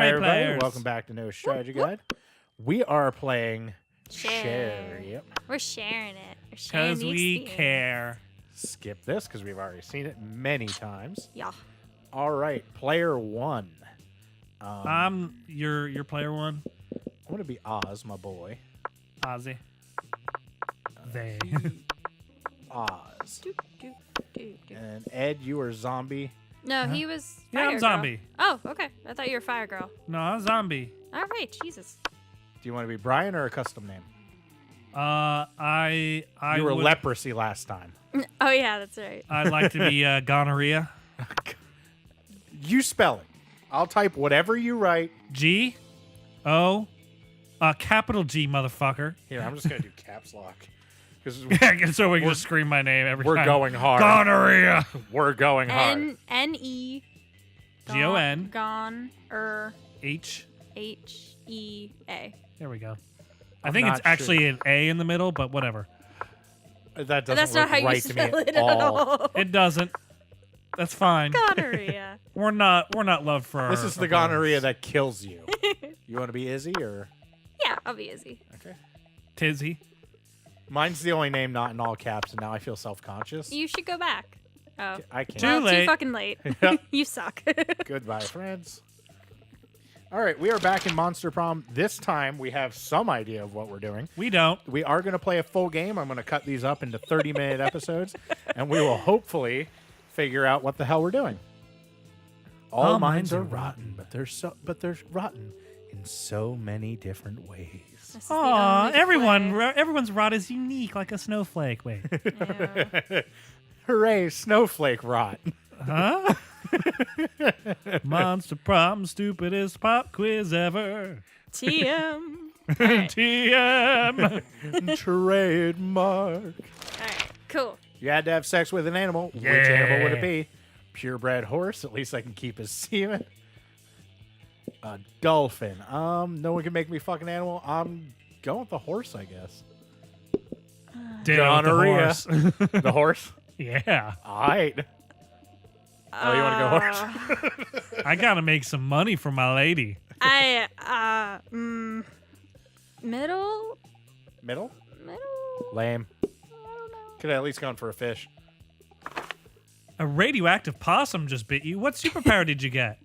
Hi, everybody. players. Welcome back to No Strategy Guide. We are playing Share. Yep. We're sharing it. We're sharing Because the we experience. care. Skip this because we've already seen it many times. Yeah. All right, player one. I'm your player one, I'm going to be Oz, my boy. Ozzy. They. Oz. Do, do, do, do. And Ed, you are zombie. No, he was. Yeah, Fire I'm girl. zombie. Oh, okay. I thought you were fire girl. No, I'm zombie. All right, Jesus. Do you want to be Brian or a custom name? I You were would, leprosy last time. Oh yeah, that's right. I'd like to be gonorrhea. You spell it. I'll type whatever you write. G, O, capital G, motherfucker. Here, I'm just going to do caps lock. Because So we can just scream my name every we're time. going hard. Gonorrhea. We're going hard. N-E. G-O-N. Gon. H. H-E-A. There we go. I I'm think it's not sure. actually an A in the middle, but whatever. That doesn't That's look not how you right to me spell it at at all. all. It doesn't. That's fine. Gonorrhea. We're not loved for our This is the opponents. gonorrhea that kills you. You want to be Izzy or? Yeah, I'll be Izzy. Okay. Tizzy. Mine's the only name not in all caps, and now I feel self-conscious. You should go back. Oh. I can't. Too Well, late. Too fucking late. Yep. You suck. Goodbye, friends. All right, we are back in Monster Prom. This time, we have some idea of what we're doing. We don't. We are going to play a full game. I'm going to cut these up into 30-minute episodes, and we will hopefully figure out what the hell we're doing. All minds are rotten, but they're rotten in so many different ways. This is the Aw, only everyone's rot is unique, like a snowflake. Wait, way. Yeah. Hooray, snowflake rot. huh? Monster Prom, stupidest pop quiz ever. TM. Alright. TM. Trademark. Alright, cool. You had to have sex with an animal. Which animal would it be? Purebred horse. At least I can keep his semen. A dolphin. No one can make me fuck an animal. I'm going with the horse, I guess. Ditto with the Gonorrhea. horse. The horse? Yeah, All right. Oh, you want to go horse? I gotta make some money for my lady. Middle? Middle? Middle? Lame. I don't know. Could have at least gone for a fish. A radioactive possum just bit you. What superpower did you get?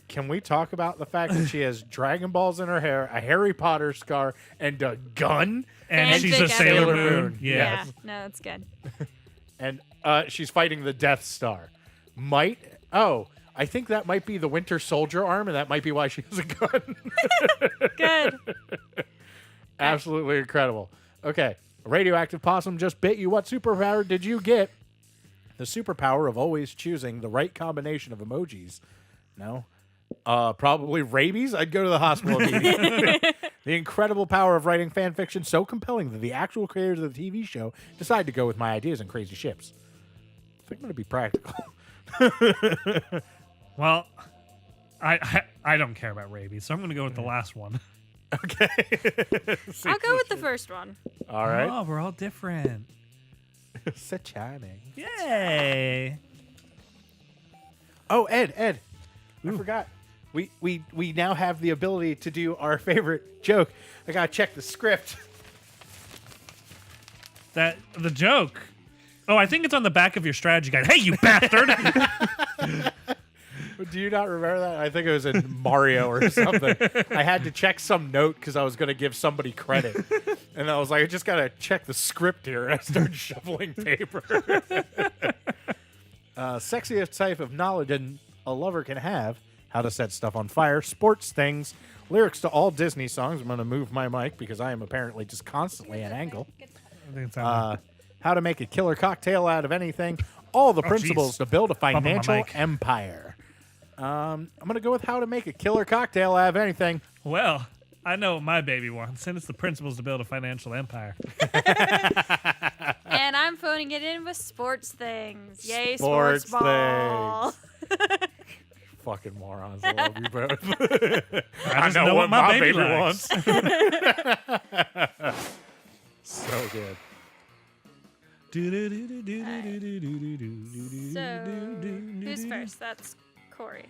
Can we talk about the fact that she has Dragon Balls in her hair, a Harry Potter scar, and a gun? And she's a Fanfic Sailor episode. Moon. Yeah. Yeah, no, that's good. And she's fighting the Death Star. I think that might be the Winter Soldier arm, and that might be why she has a gun. Good. Absolutely incredible. Okay, a radioactive possum just bit you. What superpower did you get? The superpower of always choosing the right combination of emojis. No? Probably rabies? I'd go to the hospital immediately. The incredible power of writing fan fiction so compelling that the actual creators of the TV show decide to go with my ideas and crazy ships. I think I'm going to be practical. Well, I don't care about rabies, so I'm gonna go with the last one. Okay. I'll go with the first one. All right. Oh, we're all different. So charming. Yay! Oh, Ed. I forgot. We now have the ability to do our favorite joke. I got to check the script. The joke. Oh, I think it's on the back of your strategy guide. Hey, you bastard! Do you not remember that? I think it was in Mario or something. I had to check some note because I was going to give somebody credit. And I was like, I just got to check the script here. And I started shuffling paper. Sexiest type of knowledge a lover can have. How to set stuff on fire. Sports things. Lyrics to all Disney songs. I'm going to move my mic because I am apparently just constantly at an angle. I think it's on How to make a killer cocktail out of anything. All the principles jeez. to build a my financial mic. empire. I'm going to go with how to make a killer cocktail out of anything. Well, I know what my baby wants, and it's the principles to build a financial empire. And I'm phoning it in with sports things. Yay, Sports sports ball. Fucking morons. I love you both. I just know what my baby likes. So good. So, who's first? That's Corey.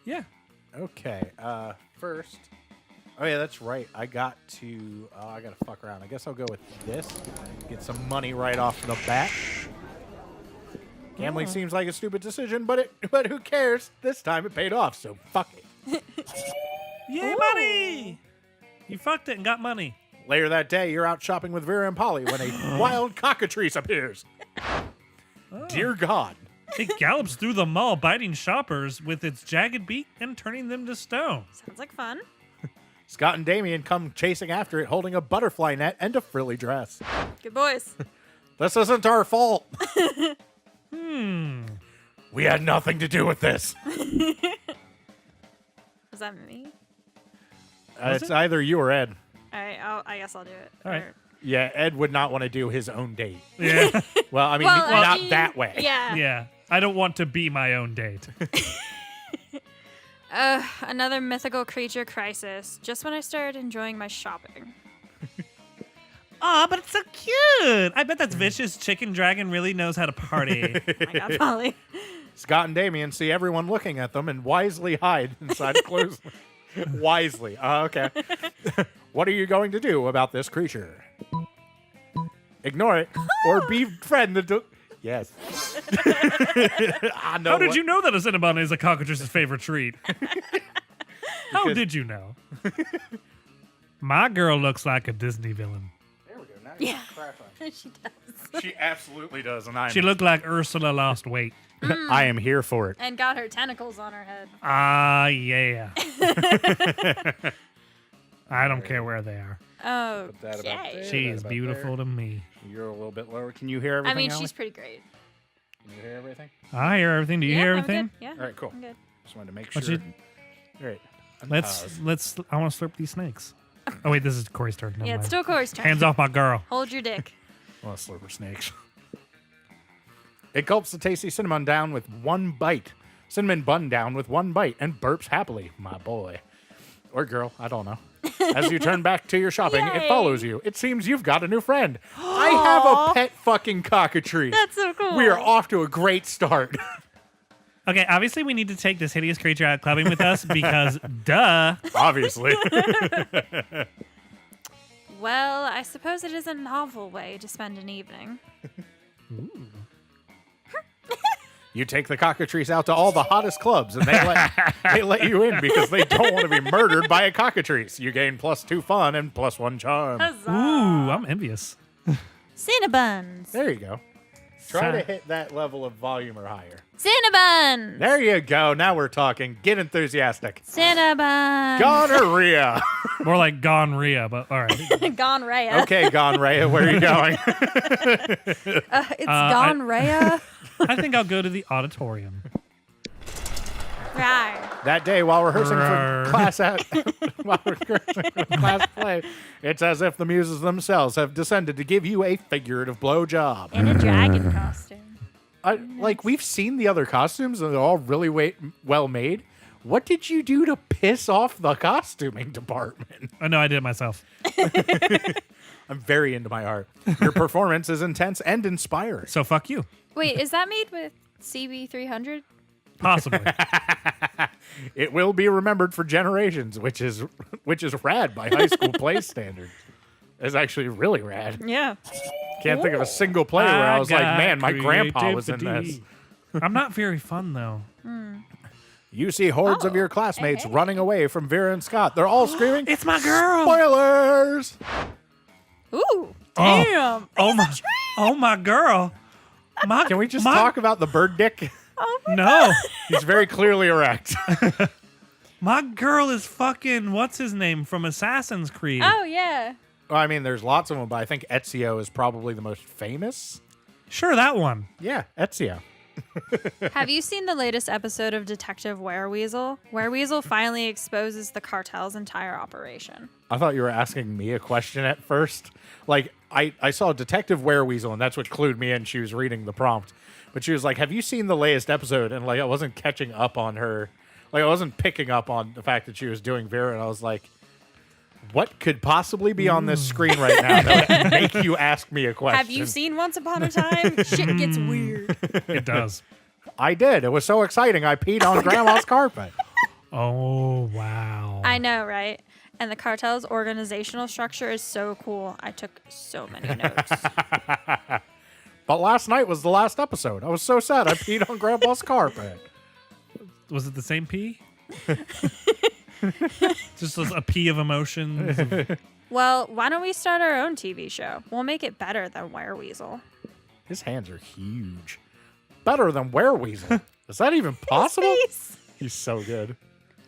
Yeah. Okay. First. Oh yeah, that's right. I got to. I gotta fuck around. I guess I'll go with this. Get some money right off the bat. Gambling seems like a stupid decision, but who cares? This time it paid off, so fuck it. Yay, money! You fucked it and got money. Later that day, you're out shopping with Vera and Polly when a wild cockatrice appears. Dear God. It gallops through the mall, biting shoppers with its jagged beak and turning them to stone. Sounds like fun. Scott and Damien come chasing after it, holding a butterfly net and a frilly dress. Good boys. This isn't our fault. We had nothing to do with this. Was that me? It's either you or Ed. All right, I guess I'll do it. All right. Or- Yeah, Ed would not want to do his own date. Yeah. Well, I mean, Well, I not mean, that way. Yeah. Yeah. I don't want to be my own date. Another mythical creature crisis. Just when I started enjoying my shopping. Aw, but it's so cute. I bet that vicious chicken dragon really knows how to party. Oh my God, Polly. Scott and Damien see everyone looking at them and wisely hide inside a closed. Wisely. Okay. What are you going to do about this creature? Ignore it or befriend the. Yes. I know How did what- you know that a Cinnabon is a cockatrice's favorite treat? How Because- did you know? My girl looks like a Disney villain. There we go. Now Yeah. you She does. She absolutely does, and She looked like Ursula lost weight. I am here for it. And got her tentacles on her head. Ah, yeah. I don't care where they are. Oh, that about okay. there. She that is about beautiful to me. You're a little bit lower. Can you hear everything? I mean, Ellie? she's pretty great. Can you hear everything? I hear everything. Do you yeah, hear I'm everything? good. Yeah. All right, cool. I'm good. Just wanted to make What sure. you- All right. Let's. I want to slurp these snakes. Oh wait, this is Corey's turn. Never Yeah, it's mind. still Corey's turn. Hands off my girl. Hold your dick. Well, slurper snakes. It gulps the tasty cinnamon down with one bite. Cinnamon bun down with one bite and burps happily, my boy. Or girl, I don't know. As you turn back to your shopping, it Yay. follows you. It seems you've got a new friend. I have a pet fucking cockatrice. That's so cool. We are off to a great start. Okay, obviously we need to take this hideous creature out clubbing with us because, duh. Obviously. Well, I suppose it is a novel way to spend an evening. You take the cockatrice out to all the hottest clubs, and they let you in because they don't want to be murdered by a cockatrice. You gain +2 fun and +1 charm. Huzzah. Ooh, I'm envious. Cinnabuns. There you go. Try Sa- to hit that level of volume or higher. Cinnabuns. There you go. Now we're talking. Get enthusiastic. Cinnabon. Gonorrhea. More like gonorrhea, but all right. Gone Raya. Okay, gonorrhea, where are you going? It's I- Gone Raya. I think I'll go to the auditorium. Right. That day, while rehearsing for Rawr. class play, it's as if the muses themselves have descended to give you a figurative blowjob. In a dragon costume. Like, we've seen the other costumes, and they're all really well made. What did you do to piss off the costuming department? Oh, no, I did it myself. I'm very into my art. Your performance is intense and inspiring. So fuck you. Wait, is that made with CB300? Possibly. It will be remembered for generations, which is rad by high school play standards. It's actually really rad. Yeah. Can't think of a single play where I was like, got man, my grandpa was in this. creativity. I'm not very fun, though. You see hordes of your classmates running away from Vera and Scott. They're all screaming, It's my girl. spoilers! Ooh. Damn. Oh my girl. Can we just talk about the bird dick? No. He's very clearly erect. My girl is fucking, what's his name from Assassin's Creed? Oh, yeah. Well, I mean, there's lots of them, but I think Ezio is probably the most famous. Sure, that one. Yeah, Ezio. Have you seen the latest episode of Detective Wereweasel? Wereweasel finally exposes the cartel's entire operation. I thought you were asking me a question at first. Like, I saw Detective Wereweasel, and that's what clued me in. She was reading the prompt. But she was like, have you seen the latest episode? And, like, I wasn't catching up on her. Like, I wasn't picking up on the fact that she was doing Vera, and I was like, what could possibly be on this screen right now that would make you ask me a question? Have you seen Once Upon a Time? Shit gets weird. It does. I did. It was so exciting. I peed on Grandma's carpet. Oh, wow. I know, right? And the cartel's organizational structure is so cool. I took so many notes. But last night was the last episode. I was so sad I peed on Grandpa's carpet. Was it the same pee? Just a pee of emotions. Well, why don't we start our own TV show? We'll make it better than Wereweasel. His hands are huge. Better than Wereweasel. Is that even possible? He's so good.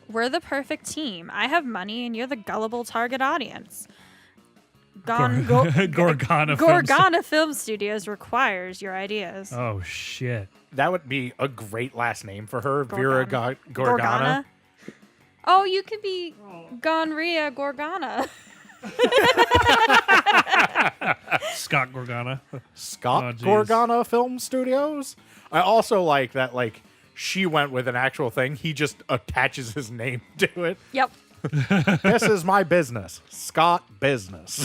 We're the perfect team. I have money and you're the gullible target audience. Gorgana Film Studios requires your ideas. Oh, shit. That would be a great last name for her, Vera Gorgana. Oh, you could be Gonria Gorgana. Scott Gorgana. Scott Gorgana Film Studios. I also like that, like, she went with an actual thing. He just attaches his name to it. Yep. This is my business. Scott Business.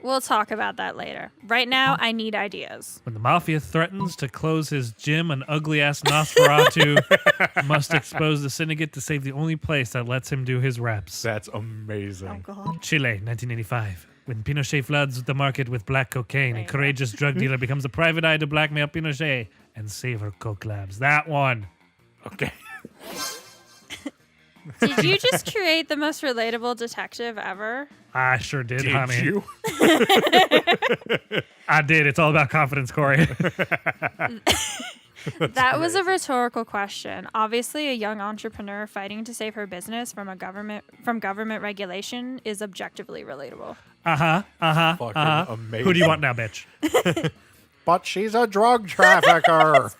We'll talk about that later. Right now, I need ideas. When the mafia threatens to close his gym, an ugly-ass Nosferatu must expose the syndicate to save the only place that lets him do his reps. That's amazing. Oh, God. Chile, 1985. When Pinochet floods the market with black cocaine, a courageous drug dealer becomes a private eye to blackmail Pinochet and save her coke labs. That one. Okay. Did you just create the most relatable detective ever? I sure did, Did honey. you? I did. It's all about confidence, Corey. That was a rhetorical question. Obviously, a young entrepreneur fighting to save her business from government regulation is objectively relatable. Fucking amazing. Who do you want now, bitch? But she's a drug trafficker.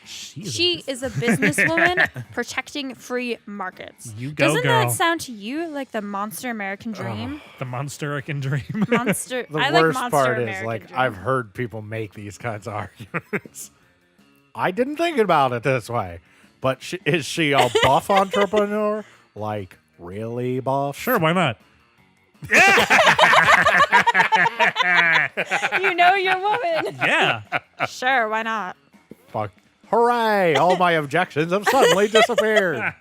She is a businesswoman protecting free markets. You go, Doesn't girl. that sound to you like the monster American dream? The Monster-American dream. Monster. The I like worst monster part American is, like, dream. I've heard people make these kinds of arguments. I didn't think about it this way. But is she a buff entrepreneur? Like, really buff? Sure, why not? You know your woman. Yeah. Sure, why not? Fuck. Hooray! All my objections have suddenly disappeared.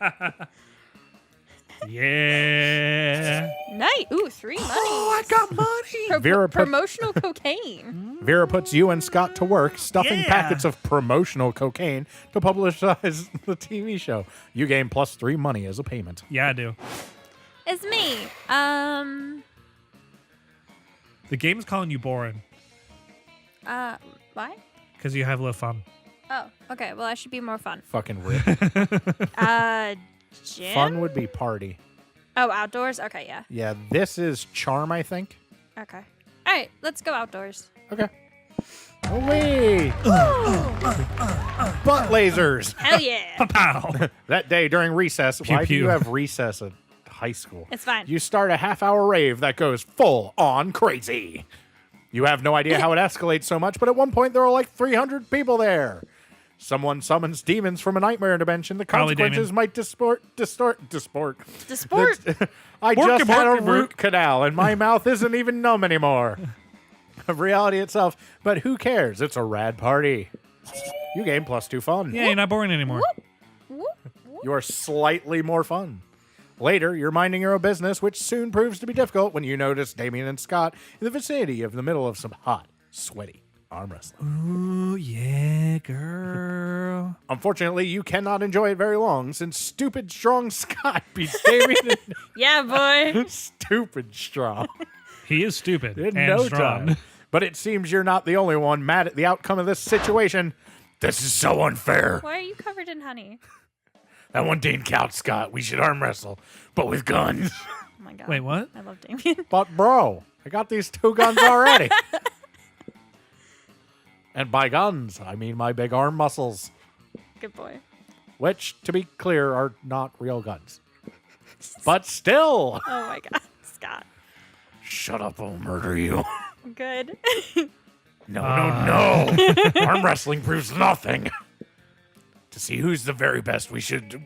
Yeah. Night. Ooh, 3 money. Oh, I got money. Promotional cocaine. Vera puts you and Scott to work stuffing Yeah. packets of promotional cocaine to publicize the TV show. You gain +3 money as a payment. Yeah, I do. It's me. The game's calling you boring Why? because you have a little fun. Oh, okay. Well, I should be more fun. Fucking rip. Gym? Fun would be party. Oh, outdoors? Okay, yeah. Yeah, this is charm, I think. Okay. All right, let's go outdoors. Okay. Away! Butt lasers! Hell yeah. Pow. That day during recess, Pew, why do pew. you have recess at high school? It's fine. You start a half-hour rave that goes full on crazy. You have no idea how it escalates so much, but at one point there are like 300 people there. Someone summons demons from a nightmare dimension. The Probably consequences Damien. might distort. The sport. I just had a borky, bork. root canal and my mouth isn't even numb anymore. Of reality itself, but who cares? It's a rad party. You gain +2 fun. Yeah, you're not boring anymore. Whoop, whoop. You are slightly more fun. Later, you're minding your own business, which soon proves to be difficult when you notice Damien and Scott in the vicinity of the middle of some hot, sweaty arm wrestling. Ooh, yeah, girl. Unfortunately, you cannot enjoy it very long since stupid strong Scott beats Damien Yeah, boy. stupid strong He is stupid in and no strong. time. But it seems you're not the only one mad at the outcome of this situation. This is so unfair. Why are you covered in honey? That one didn't count, Scott. We should arm wrestle, but with guns. Oh my god. Wait, what? I love Damien. But bro, I got these 2 guns already. And by guns, I mean my big arm muscles, Good boy. which, to be clear, are not real guns. But still. Oh my god, Scott. Shut up, I'll murder you. Good. No. Arm wrestling proves nothing. To see who's the very best, we should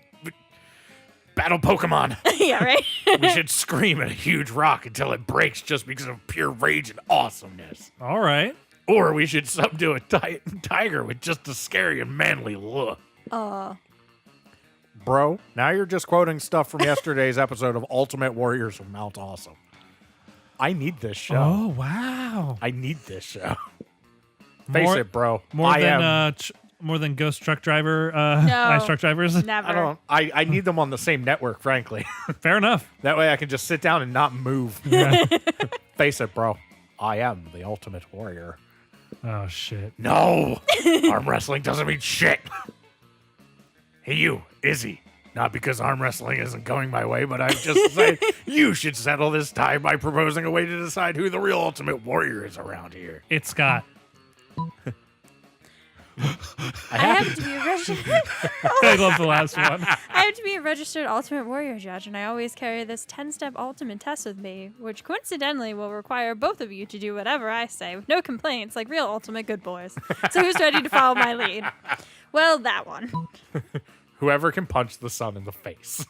battle Pokemon. Yeah, right? We should scream at a huge rock until it breaks just because of pure rage and awesomeness. All right. Or we should subdue a tiger with just a scary and manly look. Bro, now you're just quoting stuff from yesterday's episode of Ultimate Warriors of Mount Awesome. I need this show. Oh, wow. I need this show. Face More- it, bro. More I than am. more than Ghost Truck Driver, No. Ice Truck Drivers. Never. I need them on the same network, frankly. Fair enough. That way I can just sit down and not move. Yeah. Face it, bro. I am the Ultimate Warrior. Oh shit. No! Arm wrestling doesn't mean shit. Hey, you, Izzy. Not because arm wrestling isn't going my way, but I'm just saying you should settle this tie by proposing a way to decide who the real Ultimate Warrior is around here. It's Scott. I have to be a registered. I love the last one. I have to be a registered Ultimate Warrior judge, and I always carry this 10-step ultimate test with me, which coincidentally will require both of you to do whatever I say with no complaints, like real ultimate good boys. So who's ready to follow my lead? Well, that one. Whoever can punch the sun in the face.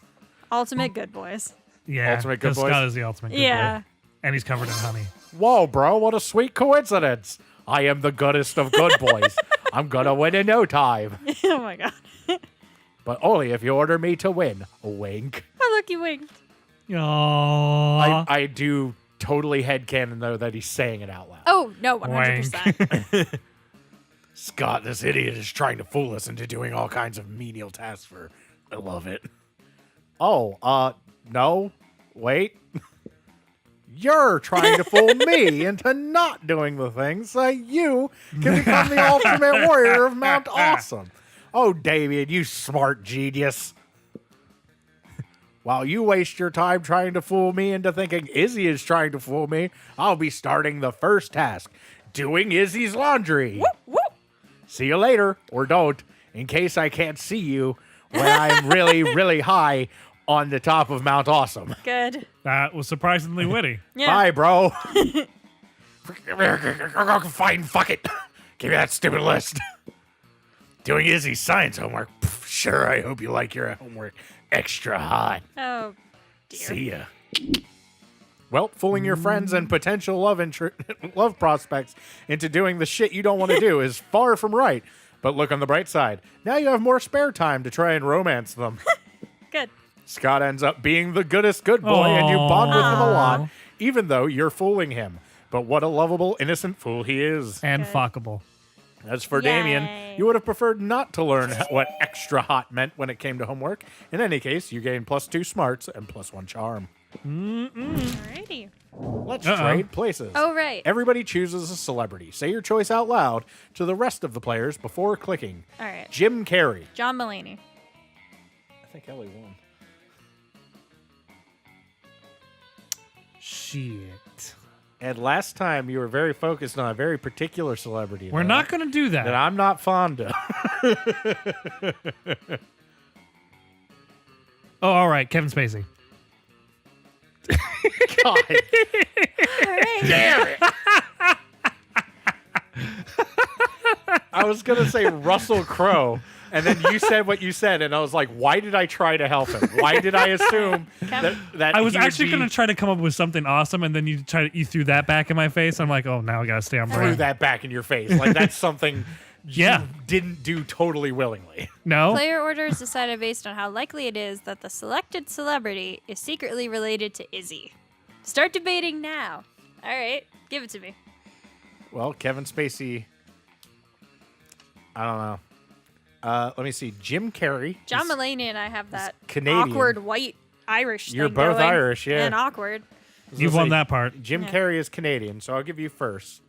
Ultimate good boys. Yeah. Ultimate good 'cause boys? Scott is the ultimate good Yeah. boy. And he's covered in honey. Whoa, bro, what a sweet coincidence. I am the goodest of good boys. I'm gonna win in no time. Oh my god. But only if you order me to win. Wink. Oh, look, you winked. Aww. I do totally headcanon, though, that he's saying it out loud. Oh, no, 100%. Scott, this idiot is trying to fool us into doing all kinds of menial tasks for... I love it. Oh, no. Wait. You're trying to fool me into not doing the things so you can become the Ultimate Warrior of Mount Awesome. Oh, David, you smart genius. While you waste your time trying to fool me into thinking Izzy is trying to fool me, I'll be starting the first task, doing Izzy's laundry. Whoop, whoop. See you later, or don't, in case I can't see you when I'm really, really high on the top of Mount Awesome. Good. That was surprisingly witty. Yeah. Bye, bro. Fine, fuck it. Give me that stupid list. Doing Izzy's science homework. Pff, sure, I hope you like your homework extra hot. Oh, dear. See ya. Well, fooling your friends and potential love prospects into doing the shit you don't want to do is far from right. But look on the bright side. Now you have more spare time to try and romance them. Good. Scott ends up being the goodest good boy, and you bond with him a lot, Aw. even though you're fooling him. But what a lovable, innocent fool he is. And Good. fuckable. As for Damien, Yay. you would have preferred not to learn what extra hot meant when it came to homework. In any case, you gain +2 smarts and +1 charm. Alrighty. Let's Uh-oh. trade places. Oh, right. Everybody chooses a celebrity. Say your choice out loud to the rest of the players before clicking. All right. Jim Carrey. John Mulaney. I think Ellie won. Shit. And last time you were very focused on a very particular celebrity. We're not going to do that that. I'm not fond of. Oh, all right. Kevin Spacey. God All right. damn it. I was going to say Russell Crowe, and then you said what you said, and I was like, why did I try to help him? Why did I assume that I was he would actually be- going to try to come up with something awesome, and then you threw that back in my face. I'm like, oh, now I got to stay on threw brand. that back in your face? Like, that's something Yeah. you didn't do totally willingly. No? Player order is decided based on how likely it is that the selected celebrity is secretly related to Izzy. Start debating now. All right. Give it to me. Well, Kevin Spacey, I don't know. Let me see. Jim Carrey. John is- Mulaney and I have that Canadian. awkward white Irish You're thing both going, Irish, yeah. And awkward. You've won that part. Jim Yeah. Carrey is Canadian, so I'll give you first.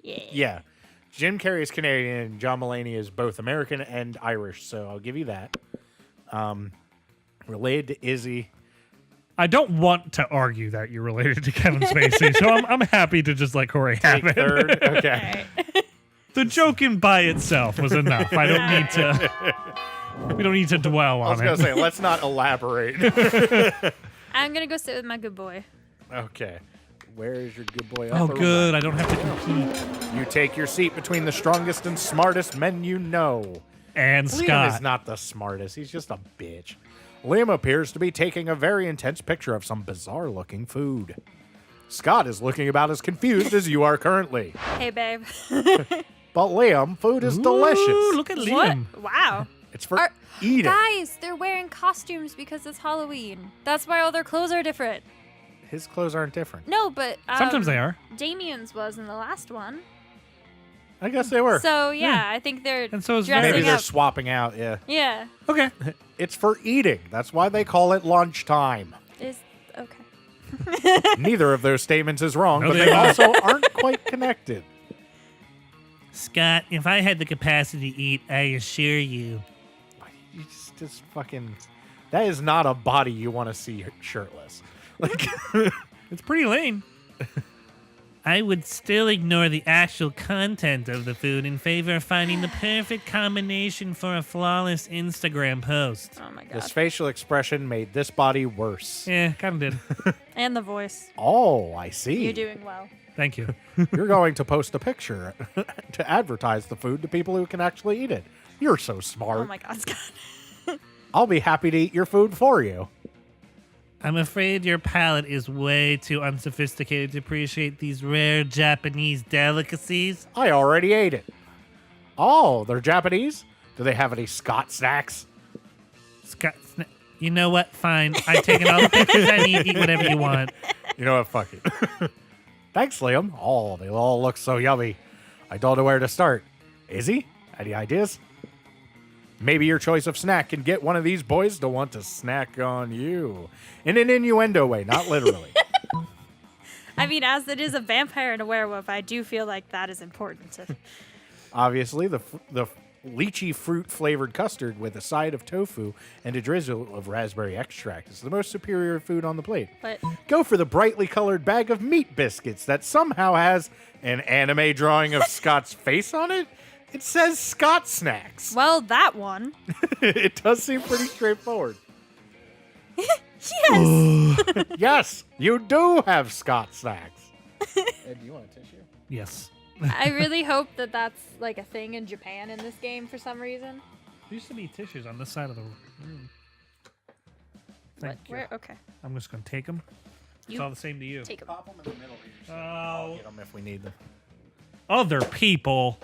Yeah. Jim Carrey is Canadian, and John Mulaney is both American and Irish, so I'll give you that. Related to Izzy. I don't want to argue that you're related to Kevin Spacey, so I'm happy to just let Corey have Take it. third. All Okay. right. The joking by itself was enough. I don't need to. We don't need to dwell I was on going it. to say, let's not elaborate. I'm going to go sit with my good boy. Okay. Where is your good boy? Oh, Up or good. left? I don't have to compete. You take your seat between the strongest and smartest men you know. And Liam Scott. is not the smartest. He's just a bitch. Liam appears to be taking a very intense picture of some bizarre-looking food. Scott is looking about as confused as you are currently. Hey, babe. But Liam, food is delicious. Ooh, look at What? Liam. Wow. It's for eating. Guys, they're wearing costumes because it's Halloween. That's why all their clothes are different. His clothes aren't different. No, but Sometimes they are. Damien's was in the last one. I guess they were. So yeah, I think they're And so is dressing Maybe they're up. swapping out, yeah. Yeah, Okay. It's for eating. That's why they call it lunchtime. is okay. Neither of those statements is wrong, No, but they they aren't. also aren't quite connected. Scott, if I had the capacity to eat, I assure you. You just fucking... That is not a body you want to see shirtless. Like, It's pretty lame. I would still ignore the actual content of the food in favor of finding the perfect combination for a flawless Instagram post. Oh my god. this facial expression made this body worse. Yeah, kind of did. And the voice. Oh, I see. You're doing well. Thank you. You're going to post a picture to advertise the food to people who can actually eat it. You're so smart. Oh my god, Scott. I'll be happy to eat your food for you. I'm afraid your palate is way too unsophisticated to appreciate these rare Japanese delicacies. I already ate it. Oh, they're Japanese? Do they have any Scott snacks? Scott, you know what? Fine. I've taken all the pictures I need. Eat whatever you want. You know what? Fuck it. Thanks, Liam. Oh, they all look so yummy. I don't know where to start. Izzy, any ideas? Maybe your choice of snack can get one of these boys to want to snack on you. In an innuendo way, not literally. I mean, as it is a vampire and a werewolf, I do feel like that is important. Obviously, the lychee fruit-flavored custard with a side of tofu and a drizzle of raspberry extract is the most superior food on the plate. But Go for the brightly colored bag of meat biscuits that somehow has an anime drawing of Scott's face on it. It says Scott Snacks. well, that one. It does seem pretty straightforward. Yes. Yes, you do have Scott Snacks. Ed, do you want a tissue? Yes. I really hope that that's like a thing in Japan in this game for some reason. There used to be tissues on this side of the room. Thank you. Where? Okay. I'm just going to take them. It's You all the same to you. take them. Pop them in the middle. Oh, Get them if we need them. other people.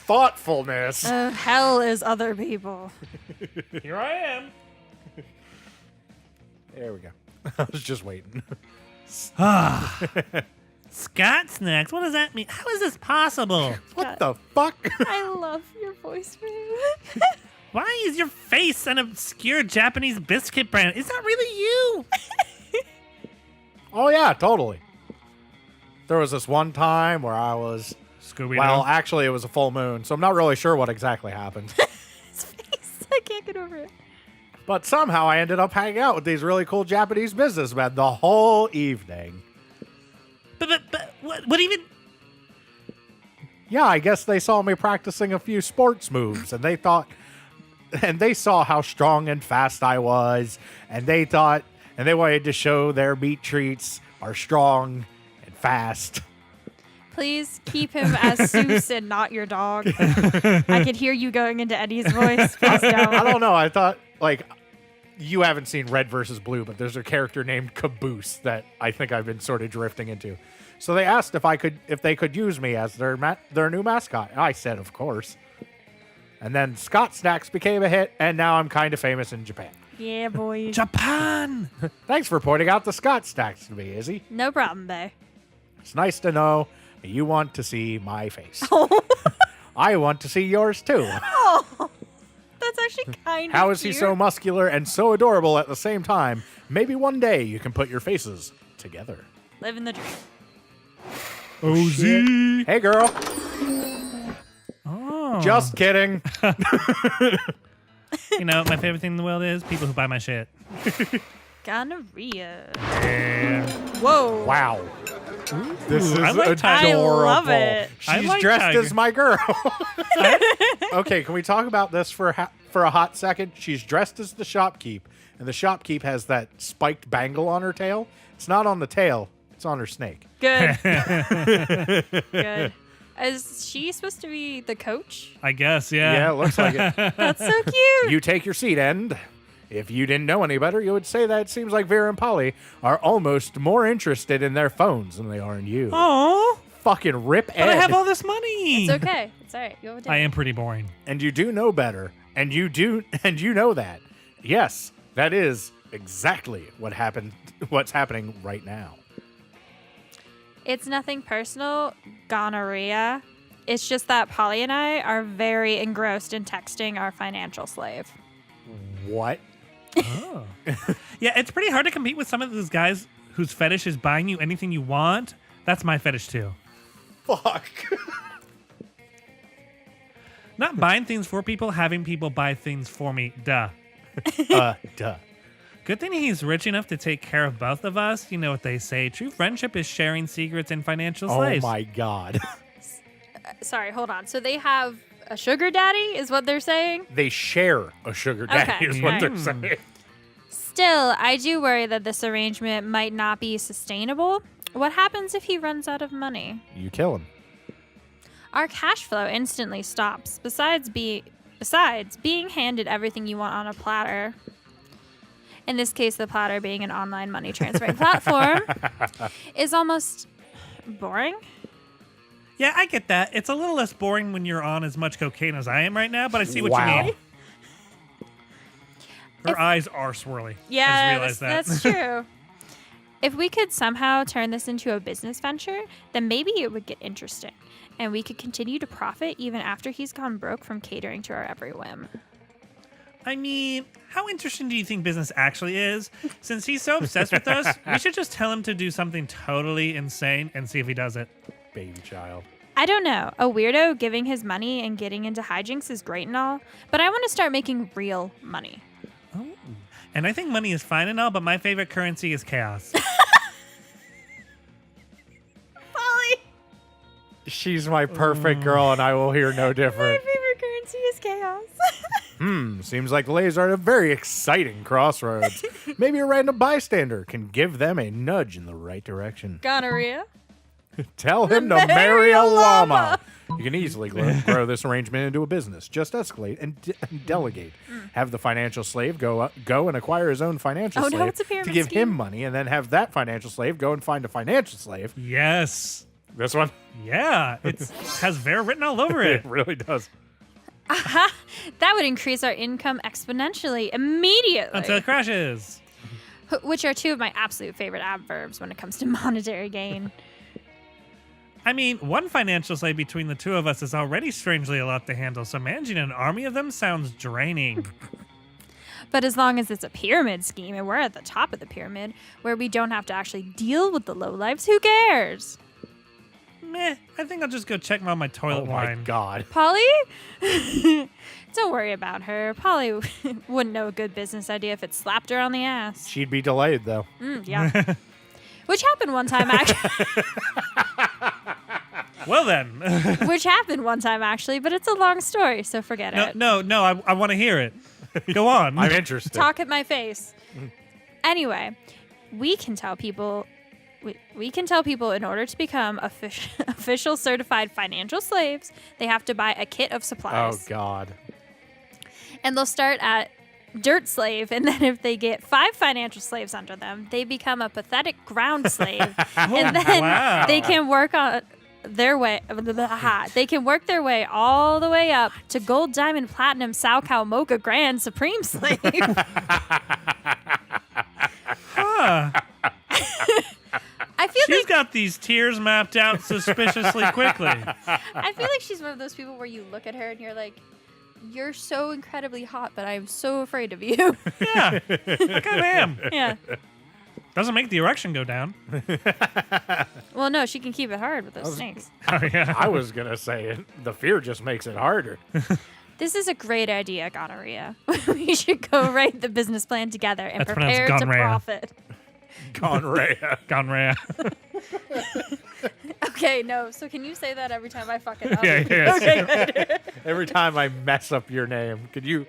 Thoughtfulness. Hell is other people. Here I am. There we go. I was just waiting. Scott Snacks? What does that mean? How is this possible? What the fuck? I love your voice, man. Why is your face an obscure Japanese biscuit brand? Is that really you? Oh, yeah, totally. There was this one time where I was... Scooby-Doo. Well, actually, it was a full moon, so I'm not really sure what exactly happened. His face. I can't get over it. But somehow I ended up hanging out with these really cool Japanese businessmen the whole evening. But what even? Yeah, I guess they saw me practicing a few sports moves, and they thought... And they saw how strong and fast I was, and they thought... And they wanted to show their meat treats are strong and fast. Please keep him as Seuss and not your dog. I could hear you going into Eddie's voice. Please don't. I don't know. I thought, like, you haven't seen Red versus Blue, but there's a character named Caboose that I think I've been sort of drifting into. So they asked if they could use me as their new mascot. And I said, of course. And then Scott Snacks became a hit, and now I'm kind of famous in Japan. Yeah, boy. Japan. Thanks for pointing out the Scott Snacks to me, Izzy. No problem, bae. It's nice to know that you want to see my face. I want to see yours too. Oh, that's actually kind of How is he so muscular and so adorable at the same time? Maybe one day you can put your faces together. Living the dream. OZ. Hey, girl. Oh. Just kidding. You know, my favorite thing in the world is people who buy my shit. Gonorrhea. Yeah. Whoa. Wow. This is I like adorable. Tiger. I love it. I She's like dressed Tiger. as my girl. Okay, can we talk about this for a hot second? She's dressed as the shopkeep, and the shopkeep has that spiked bangle on her tail. It's not on the tail. It's on her snake. Good. Good. Is she supposed to be the coach? I guess, yeah. Yeah, it looks like it. That's so cute. You take your seat, and if you didn't know any better, you would say that it seems like Vera and Polly are almost more interested in their phones than they are in you. Oh, Fucking rip but I Ed. Oh. have all this money. It's okay. It's all right. You have a day. I am pretty boring. And you do know better. And you know that. Yes, that is exactly what's happening right now. It's nothing personal, gonorrhea. It's just that Polly and I are very engrossed in texting our financial slave. What? Oh. Yeah, it's pretty hard to compete with some of those guys whose fetish is buying you anything you want. That's my fetish too. Fuck. Not buying things for people, having people buy things for me. Duh. Duh. Good thing he's rich enough to take care of both of us. You know what they say. True friendship is sharing secrets and financial slaves. Oh my God. Sorry, hold on. So they have a sugar daddy, is what they're saying? They share a sugar daddy, Okay, is what right. they're saying. Still, I do worry that this arrangement might not be sustainable. What happens if he runs out of money? You kill him. Our cash flow instantly stops. Besides being handed everything you want on a platter. In this case, the platter being an online money transferring platform is almost boring. Yeah, I get that. It's a little less boring when you're on as much cocaine as I am right now, but I see what Wow. you mean. Her eyes are swirly. I Yeah, just realized that. that's true. If we could somehow turn this into a business venture, then maybe it would get interesting. And we could continue to profit even after he's gone broke from catering to our every whim. I mean, how interesting do you think business actually is? Since he's so obsessed with us, we should just tell him to do something totally insane and see if he does it. Baby child. I don't know. A weirdo giving his money and getting into hijinks is great and all, but I want to start making real money. Oh. And I think money is fine and all, but my favorite currency is chaos. Polly! She's my perfect girl, and I will hear no My different. favorite currency is chaos. Seems like the ladies are at a very exciting crossroads. Maybe a random bystander can give them a nudge in the right direction. Gonorrhea? Tell him to marry a llama. You can easily grow this arrangement into a business. Just escalate and delegate. Have the financial slave go and acquire his own financial Oh, no, slave it's a pyramid to give scheme. him money, and then have that financial slave go and find a financial slave. Yes. This one? Yeah. It has Vera written all over It it. really does. That would increase our income exponentially immediately. Until it crashes. Which are two of my absolute favorite adverbs when it comes to monetary gain. I mean, one financial slave between the two of us is already strangely a lot to handle, so managing an army of them sounds draining. But as long as it's a pyramid scheme and we're at the top of the pyramid, where we don't have to actually deal with the lowlifes, who cares? Meh, I think I'll just go check on my toilet Oh my wine. God. Polly? Don't worry about her. Polly wouldn't know a good business idea if it slapped her on the ass. She'd be delayed, though. Yeah. Which happened one time, actually. Well then. Which happened one time, actually, but it's a long story, so forget it. No, I want to hear it. Go on. I'm interested. Talk at my face. Anyway, we can tell people in order to become official certified financial slaves, they have to buy a kit of Oh, supplies. God. And they'll start at dirt slave, and then if they get 5 financial slaves under them, they become a pathetic ground slave. And then wow. they can work on their way. They can work their way all the way up to gold, diamond, platinum, sow cow, mocha, grand, supreme slave. Huh. I feel She's got these tiers mapped out suspiciously quickly. I feel like she's one of those people where you look at her and you're like, you're so incredibly hot, but I'm so afraid of you. Yeah, I kind of am. Yeah. Doesn't make the erection go down. Well, no, she can keep it hard with those snakes. Oh, yeah. I was going to say it. The fear just makes it harder. This is a great idea, gonorrhea. We should go write the business plan together and That's pronounced prepare to gonorrhea. profit. Conraya. Gone rare. Okay, no. So can you say that every time I fuck it up? Yeah, yeah. Okay, good. Every time I mess up your name, can you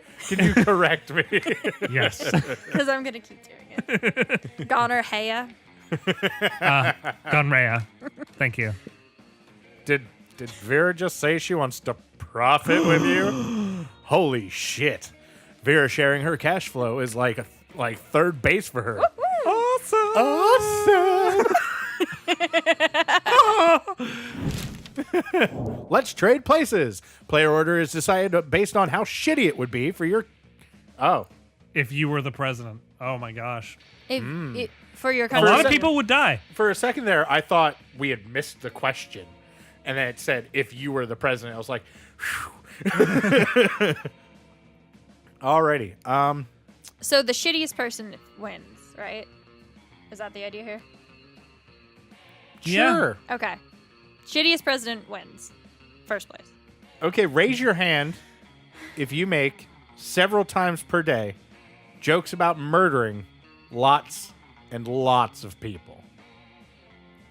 correct me? Yes. Because I'm going to keep doing it. Gonorrhea. Gone rare. Thank you. Did Vera just say she wants to profit with you? Holy shit. Vera sharing her cash flow is like third base for her. Awesome. Awesome. Let's trade places. Player order is decided based on how shitty it would be for your. Oh. If you were the president. Oh my gosh. For your A country. lot of people would die. For a second there, I thought we had missed the question. And then it said, if you were the president. I was like, whew. Alrighty. So the shittiest person wins, right? Is that the idea here? Yeah. Sure. Okay. Shittiest president wins. First place. Okay, raise your hand if you make several times per day jokes about murdering lots and lots of people.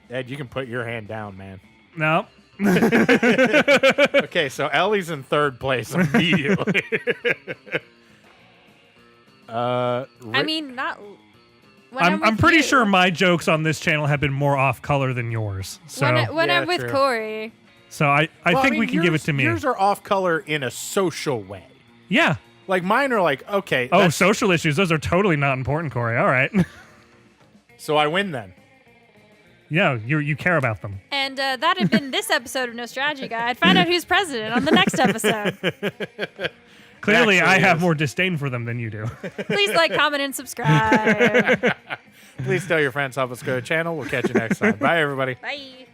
Ed, you can put your hand down, man. No. Okay, so Ellie's in third place immediately. I mean, not. When I'm with pretty you- sure my jokes on this channel have been more off color than yours. So When Yeah, I'm with true. Corey. so I Well, think mean, we can give it to me. Yours are off color in a social way. Yeah. Like mine are like, okay, Oh, that's- social issues. Those are totally not important, Corey. All right. so I win then. Yeah, you care about them. And that had been this episode of No Strategy Guide. Find out who's president on the next episode. Clearly, I actually have is. more disdain for them than you do. Please like, comment, and subscribe. Please tell your friends, help us grow the channel. We'll catch you next time. Bye, everybody. Bye.